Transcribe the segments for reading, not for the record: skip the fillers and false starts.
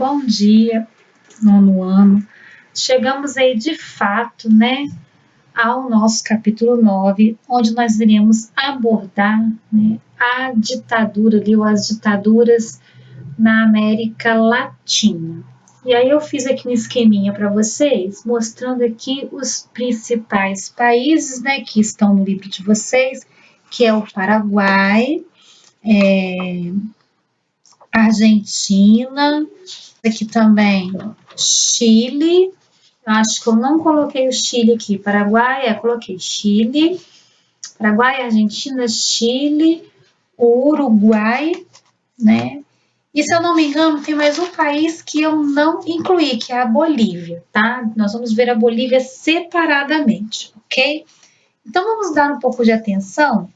bom dia, nono ano. Chegamos aí de fato, né, ao nosso capítulo 9, onde nós iremos abordar, né, a ditadura ali, ou as ditaduras na América Latina. E aí eu fiz aqui um esqueminha para vocês, mostrando aqui os principais países, né, que estão no livro de vocês, que é o Paraguai, Argentina, aqui também Chile, acho que eu não coloquei o Chile aqui, Paraguai, coloquei Chile, Paraguai, Argentina, Chile, o Uruguai, né? E se eu não me engano, tem mais um país que eu não incluí, que é a Bolívia, tá? Nós vamos ver a Bolívia separadamente, ok? Então vamos dar um pouco de atenção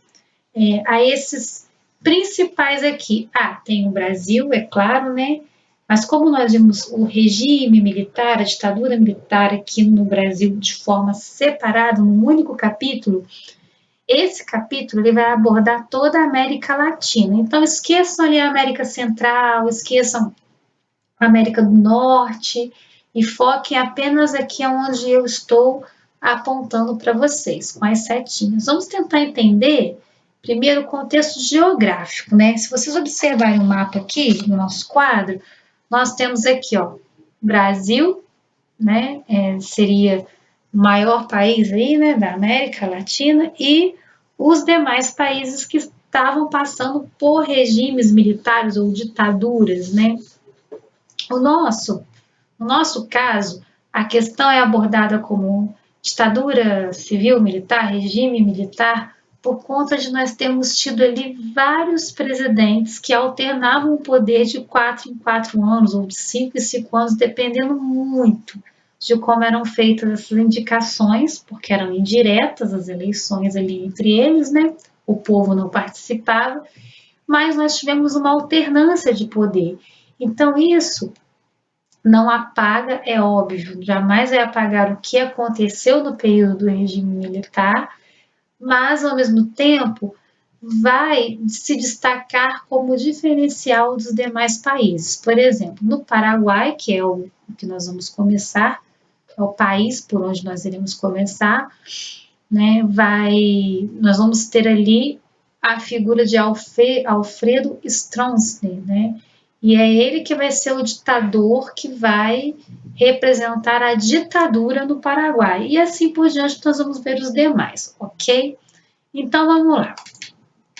a esses principais aqui. Tem o Brasil, é claro, né? Mas como nós vimos o regime militar, a ditadura militar aqui no Brasil de forma separada, num único capítulo, esse capítulo ele vai abordar toda a América Latina. Então esqueçam ali a América Central, esqueçam a América do Norte e foquem apenas aqui onde eu estou apontando para vocês, com as setinhas. Vamos tentar entender primeiro o contexto geográfico, né? Se vocês observarem o mapa aqui no nosso quadro, nós temos aqui, ó, Brasil, né? Seria o maior país aí, né, da América Latina, e os demais países que estavam passando por regimes militares ou ditaduras, né? No nosso caso, a questão é abordada como ditadura civil, militar, regime militar, por conta de nós termos tido ali vários presidentes que alternavam o poder de 4 em 4 anos ou de 5 em 5 anos, dependendo muito de como eram feitas essas indicações, porque eram indiretas as eleições ali entre eles, né? O povo não participava, mas nós tivemos uma alternância de poder. Então isso não apaga, é óbvio, jamais vai apagar o que aconteceu no período do regime militar, mas ao mesmo tempo vai se destacar como diferencial dos demais países. Por exemplo, no Paraguai, que é o que nós vamos começar, é o país por onde nós iremos começar, né? Nós vamos ter ali a figura de Alfredo Stroessner, né? E é ele que vai ser o ditador que vai representar a ditadura no Paraguai. E assim por diante nós vamos ver os demais, ok? Então vamos lá.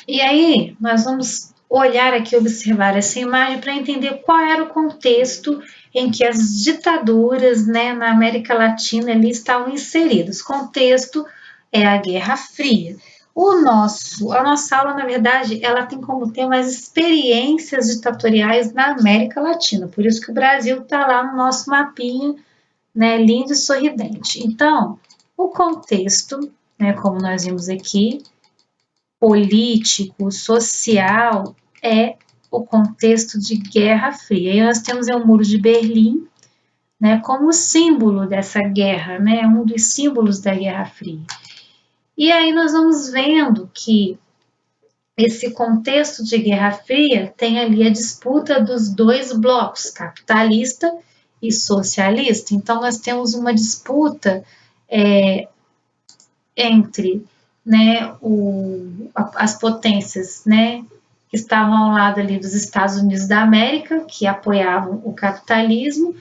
E aí nós vamos olhar aqui, observar essa imagem para entender qual era o contexto em que as ditaduras, né, na América Latina ali estavam inseridas. Contexto é a Guerra Fria. A nossa aula, na verdade, ela tem como tema as experiências ditatoriais na América Latina, por isso que o Brasil está lá no nosso mapinha, né, lindo e sorridente. Então, o contexto, né, como nós vimos aqui, político, social, é o contexto de Guerra Fria. E nós temos o Muro de Berlim, né, como símbolo dessa guerra, né, um dos símbolos da Guerra Fria. E aí nós vamos vendo que esse contexto de Guerra Fria tem ali a disputa dos dois blocos, capitalista e socialista. Então nós temos uma disputa entre, né, as potências, né, que estavam ao lado ali dos Estados Unidos da América, que apoiavam o capitalismo,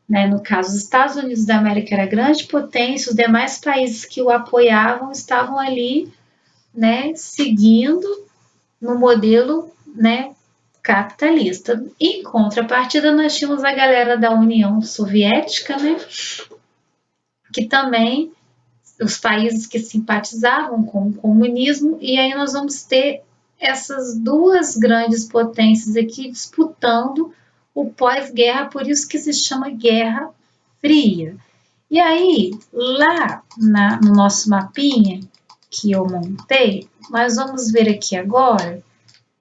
né, no caso, os Estados Unidos da América era a grande potência, os demais países que o apoiavam estavam ali, né, seguindo no modelo, né, capitalista. Em contrapartida, nós tínhamos a galera da União Soviética, né, que também, os países que simpatizavam com o comunismo, e aí nós vamos ter essas duas grandes potências aqui disputando o pós-guerra, por isso que se chama Guerra Fria. E aí, lá no nosso mapinha que eu montei, nós vamos ver aqui agora,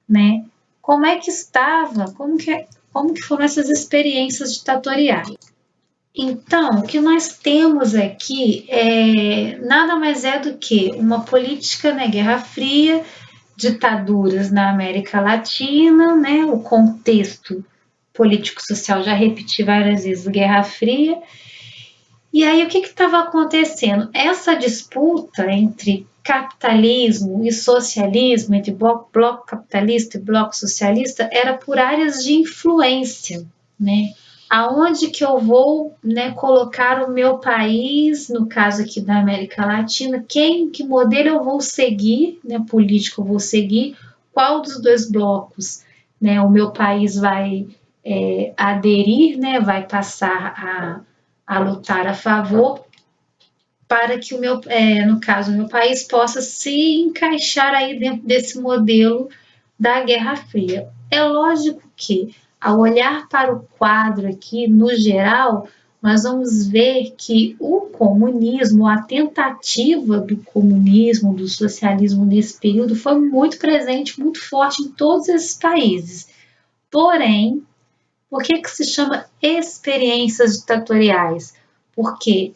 né, como é que estava, como que foram essas experiências ditatoriais. Então, o que nós temos aqui nada mais é do que uma política, né, Guerra Fria, ditaduras na América Latina, né, o contexto político-social, já repeti várias vezes, Guerra Fria. E aí o que estava acontecendo? Essa disputa entre capitalismo e socialismo, entre bloco capitalista e bloco socialista, era por áreas de influência, né? Aonde que eu vou, né, colocar o meu país, no caso aqui da América Latina, que modelo eu vou seguir, né, político eu vou seguir, qual dos dois blocos, né, o meu país vai aderir, né, vai passar a lutar a favor, para que o meu, no caso, o meu país possa se encaixar aí dentro desse modelo da Guerra Fria. É lógico que, ao olhar para o quadro aqui, no geral, nós vamos ver que o comunismo, a tentativa do comunismo, do socialismo nesse período foi muito presente, muito forte em todos esses países. Porém, por que se chama experiências ditatoriais? Porque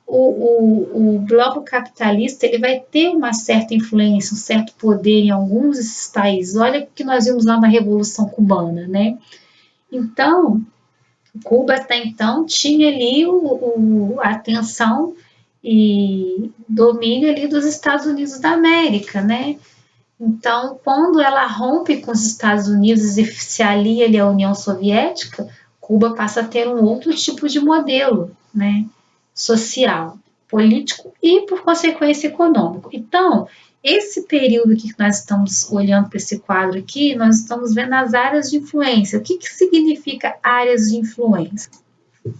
o bloco capitalista ele vai ter uma certa influência, um certo poder em alguns desses países. Olha o que nós vimos lá na Revolução Cubana, né? Então, Cuba até então tinha ali a atenção e domínio ali dos Estados Unidos da América, né? Então, quando ela rompe com os Estados Unidos e se alia ali à União Soviética, Cuba passa a ter um outro tipo de modelo, né, social, político e, por consequência, econômico. Então, esse período que nós estamos olhando para esse quadro aqui, nós estamos vendo as áreas de influência. O que significa áreas de influência?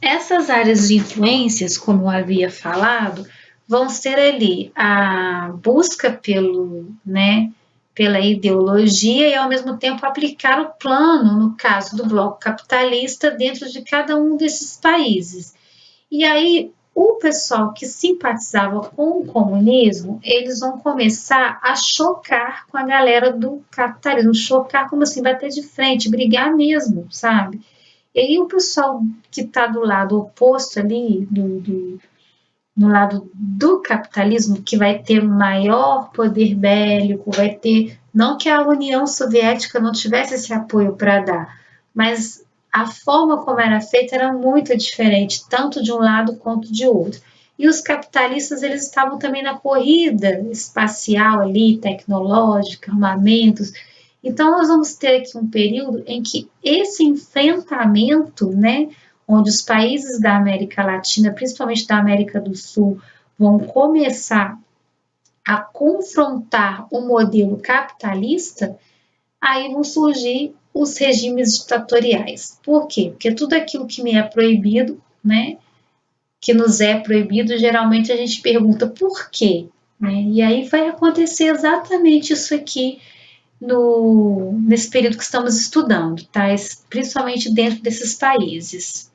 Essas áreas de influências, como eu havia falado, vão ser ali a busca pela ideologia e, ao mesmo tempo, aplicar o plano, no caso do bloco capitalista, dentro de cada um desses países. E aí, o pessoal que simpatizava com o comunismo, eles vão começar a chocar com a galera do capitalismo, chocar como assim, bater de frente, brigar mesmo, sabe? E aí o pessoal que está do lado oposto ali, no lado do capitalismo, que vai ter maior poder bélico, vai ter, não que a União Soviética não tivesse esse apoio para dar, mas a forma como era feita era muito diferente, tanto de um lado quanto de outro. E os capitalistas, eles estavam também na corrida espacial ali, tecnológica, armamentos. Então, nós vamos ter aqui um período em que esse enfrentamento, né, onde os países da América Latina, principalmente da América do Sul, vão começar a confrontar o modelo capitalista, aí vão surgir os regimes ditatoriais. Por quê? Porque tudo aquilo que me é proibido, né, que nos é proibido, geralmente a gente pergunta por quê, né? E aí vai acontecer exatamente isso aqui nesse período que estamos estudando, tá? Principalmente dentro desses países.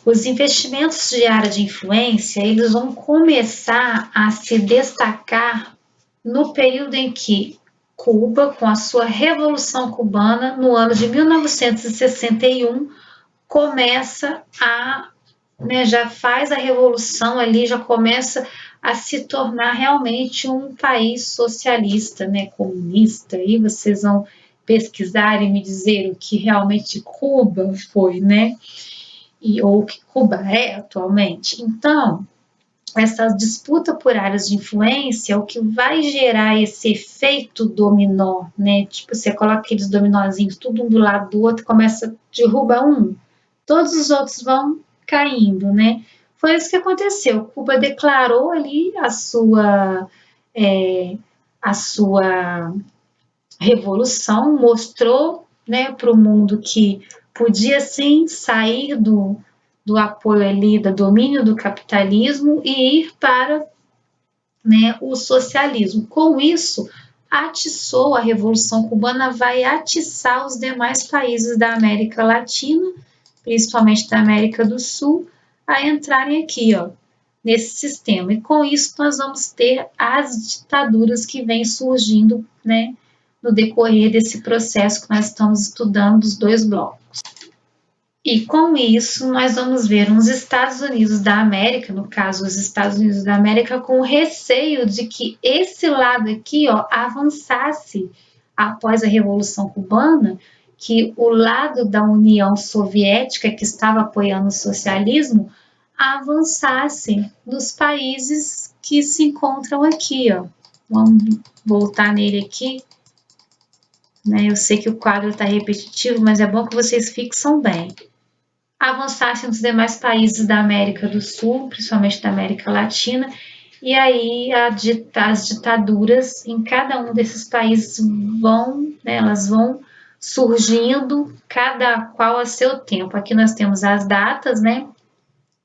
Os investimentos de área de influência, eles vão começar a se destacar no período em que Cuba, com a sua Revolução Cubana, no ano de 1961, começa já faz a revolução ali, já começa a se tornar realmente um país socialista, né, comunista. Aí vocês vão pesquisar e me dizer o que realmente Cuba foi, né, ou o que Cuba é atualmente. Então, essa disputa por áreas de influência é o que vai gerar esse efeito dominó, né? Tipo, você coloca aqueles dominózinhos tudo um do lado do outro, começa a derrubar um, todos os outros vão caindo, né? Foi isso que aconteceu. Cuba declarou ali a sua revolução, mostrou, né, para o mundo que podia sim sair do apoio ali, do domínio do capitalismo e ir para, né, o socialismo. Com isso, atiçou a Revolução Cubana, vai atiçar os demais países da América Latina, principalmente da América do Sul, a entrarem aqui, ó, nesse sistema. E com isso nós vamos ter as ditaduras que vêm surgindo, né, no decorrer desse processo que nós estamos estudando dos dois blocos. E com isso nós vamos ver uns Estados Unidos da América, no caso os Estados Unidos da América, com receio de que esse lado aqui, ó, avançasse após a Revolução Cubana, que o lado da União Soviética, que estava apoiando o socialismo, avançasse nos países que se encontram aqui, ó. Vamos voltar nele aqui. Né? Eu sei que o quadro está repetitivo, mas é bom que vocês fixam bem. Avançasse nos demais países da América do Sul, principalmente da América Latina, e aí as ditaduras em cada um desses países vão, né, elas vão surgindo, cada qual a seu tempo. Aqui nós temos as datas, né?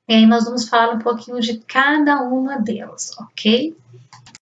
E aí nós vamos falar um pouquinho de cada uma delas, ok?